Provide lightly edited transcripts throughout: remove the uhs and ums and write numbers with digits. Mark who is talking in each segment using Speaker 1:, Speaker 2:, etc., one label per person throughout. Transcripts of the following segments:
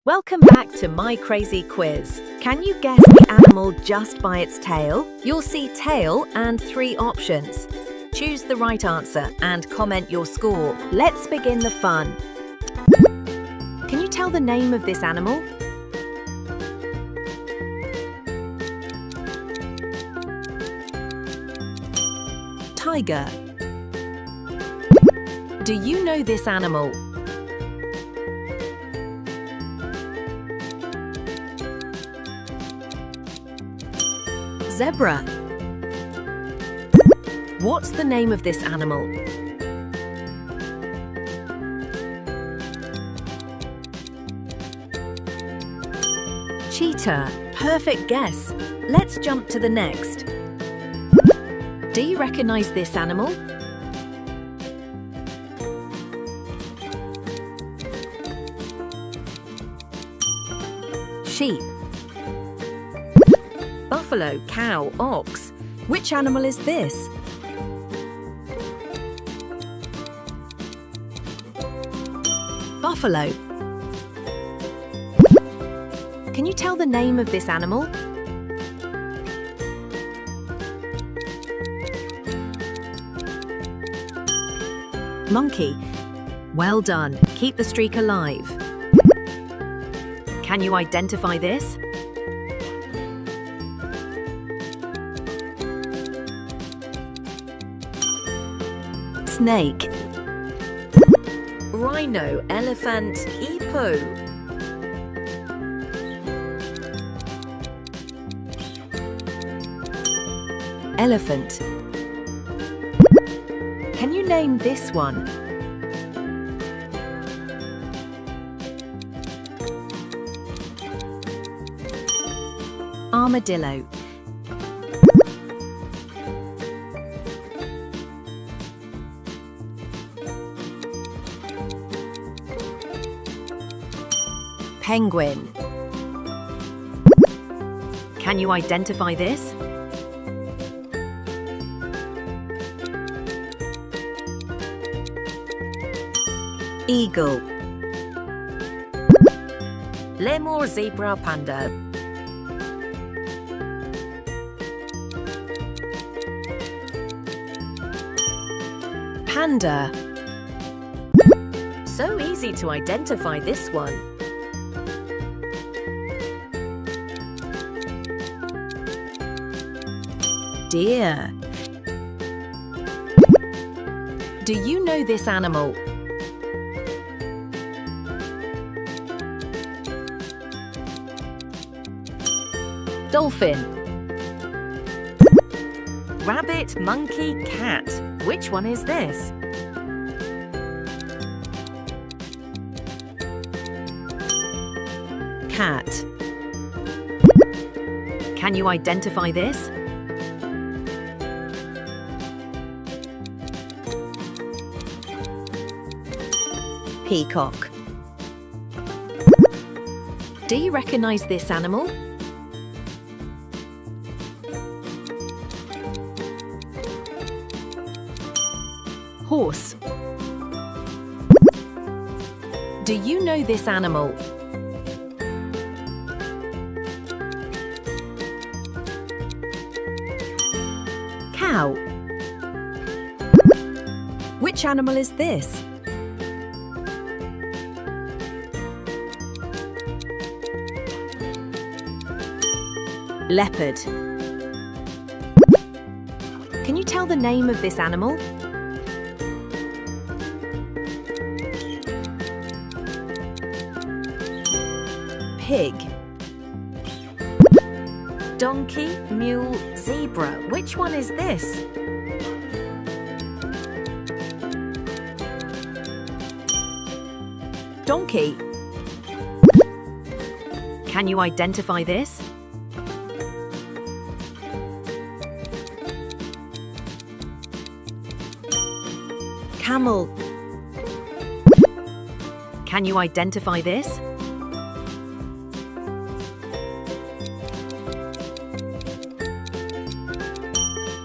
Speaker 1: Welcome back to My Crazy Quiz. Can you guess the animal just by its tail? You'll see tail and 3 options. Choose the right answer and comment your score. Let's begin the fun. Can you tell the name of this animal? Tiger. Do you know this animal? Zebra. What's the name of this animal? Cheetah. Perfect guess. Let's jump to the next. Do you recognize this animal? Sheep. Buffalo, cow, ox. Which animal is this? Buffalo. Can you tell the name of this animal? Monkey. Well done. Keep the streak alive. Can you identify this? Snake. Rhino, elephant, hippo. Elephant. Can you name this one? Armadillo. Penguin. Can you identify this? Eagle. Lemur, zebra, panda. Panda. So easy to identify this one. Deer. Do you know this animal? Dolphin. Rabbit, monkey, cat. Which one is this? Cat. Can you identify this? Peacock. Do you recognize this animal? Horse. Do you know this animal? Cow. Which animal is this? Leopard. Can you tell the name of this animal? Pig. Donkey, mule, zebra. Which one is this? Donkey. Can you identify this? Camel. Can you identify this?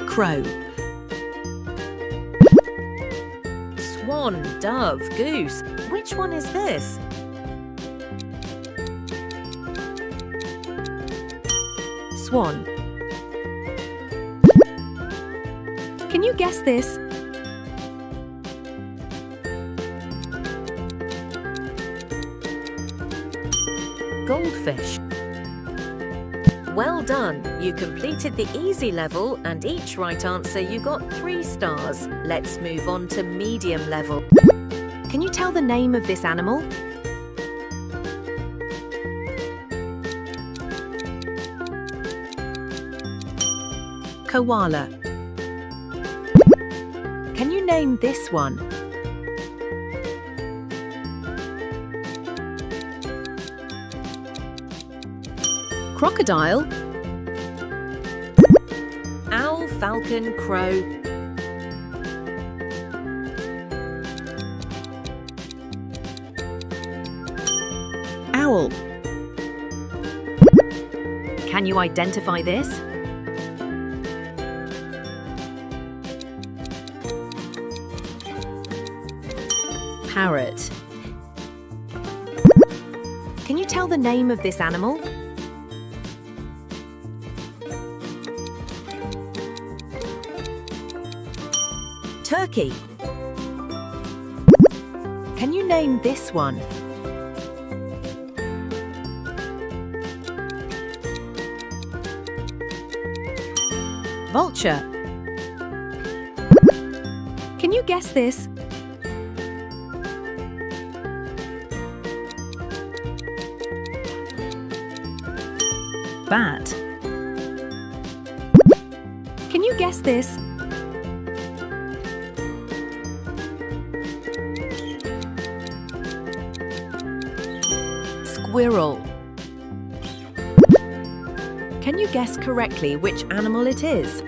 Speaker 1: Crow. Swan, dove, goose. Which one is this? swan. Can you guess this? Goldfish. Well done! You completed the easy level and each right answer you got 3 stars. Let's move on to medium level. Can you tell the name of this animal? Koala. Can you name this one? Crocodile. Owl, falcon, crow. Owl. Can you identify this? Parrot. Can you tell the name of this animal? Turkey. Can you name this one? Vulture. Can you guess this? Bat. Can you guess this? Squirrel. Can you guess correctly which animal it is?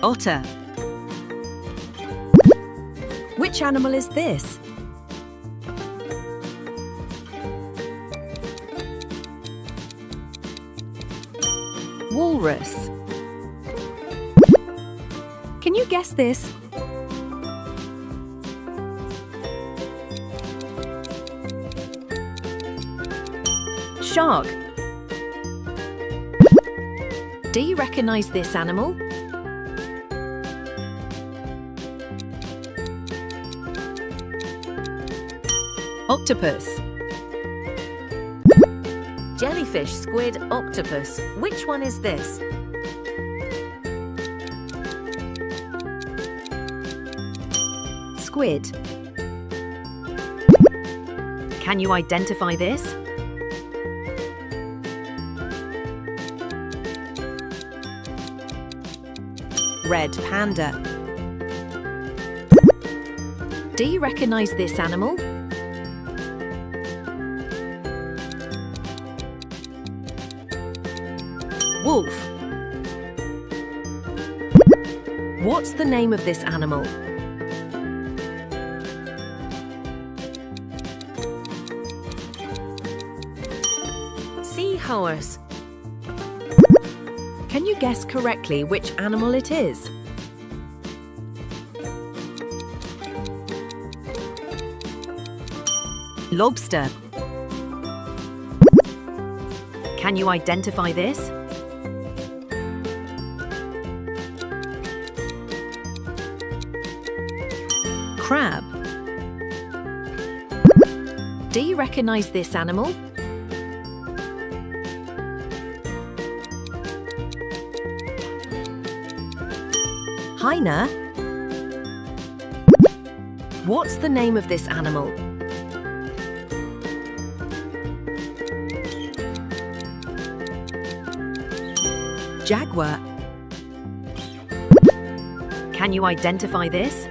Speaker 1: Otter. Which animal is this? Walrus. Can you guess this? Shark. Do you recognize this animal? Octopus. Jellyfish, squid, octopus. Which one is this? Squid. Can you identify this? Red panda. Do you recognize this animal? Wolf. What's the name of this animal? Seahorse. Can you guess correctly which animal it is? Lobster. Can you identify this? Crab. Do you recognize this animal? Hyena. What's the name of this animal? Jaguar. Can you identify this?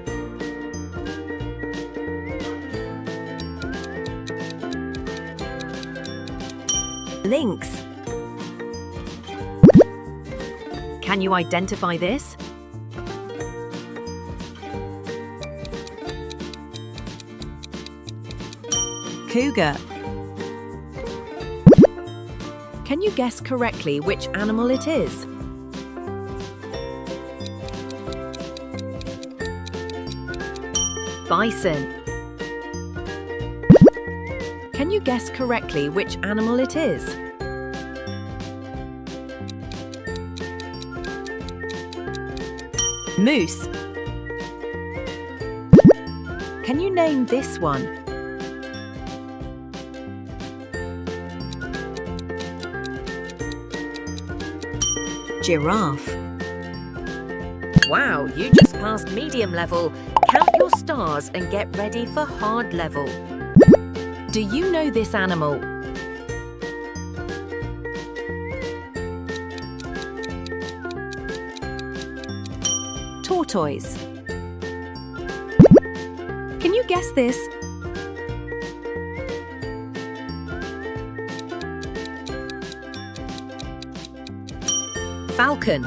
Speaker 1: Lynx. Can you identify this? Cougar. Can you guess correctly which animal it is? Bison. Can you guess correctly which animal it is? Moose. Can you name this one? Giraffe. Wow, you just passed medium level. Count your stars and get ready for hard level. Do you know this animal? Tortoise. Can you guess this? Falcon.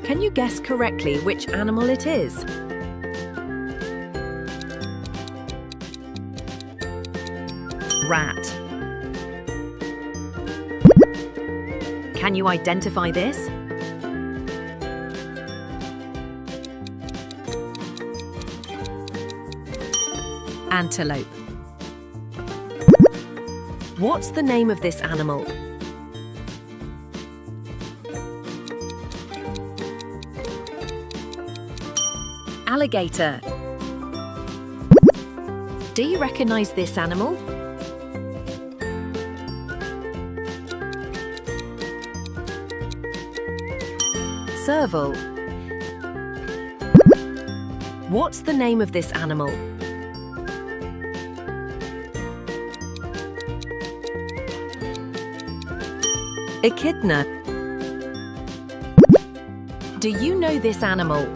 Speaker 1: Can you guess correctly which animal it is? Rat. Can you identify this? Antelope. What's the name of this animal? Alligator. Do you recognize this animal? Serval. What's the name of this animal? Echidna. Do you know this animal?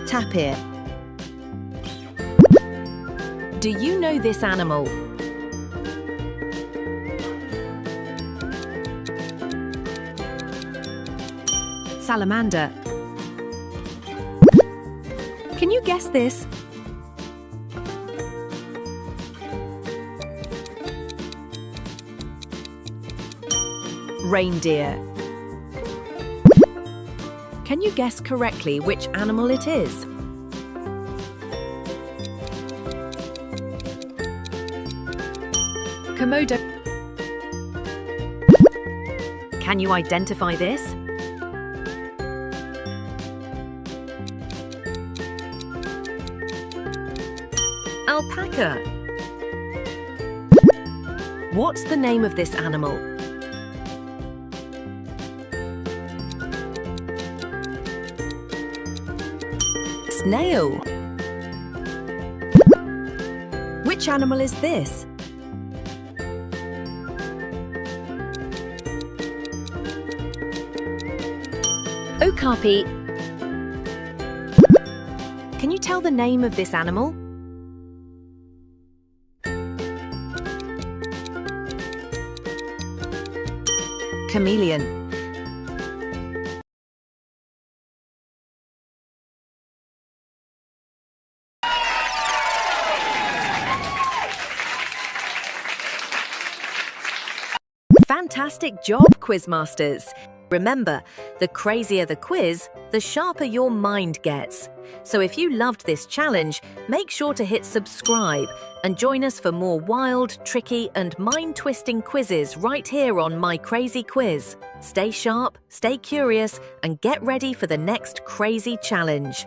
Speaker 1: Tapir. Do you know this animal? Salamander. Can you guess this? Reindeer. Can you guess correctly which animal it is? Komodo. Can you identify this? Alpaca. What's the name of this animal? Snail. Which animal is this? Okapi. Can you tell the name of this animal? Chameleon. Fantastic job, Quizmasters! Remember, the crazier the quiz, the sharper your mind gets. So if you loved this challenge, make sure to hit subscribe and join us for more wild, tricky and mind-twisting quizzes right here on My Crazy Quiz. Stay sharp, stay curious and get ready for the next crazy challenge.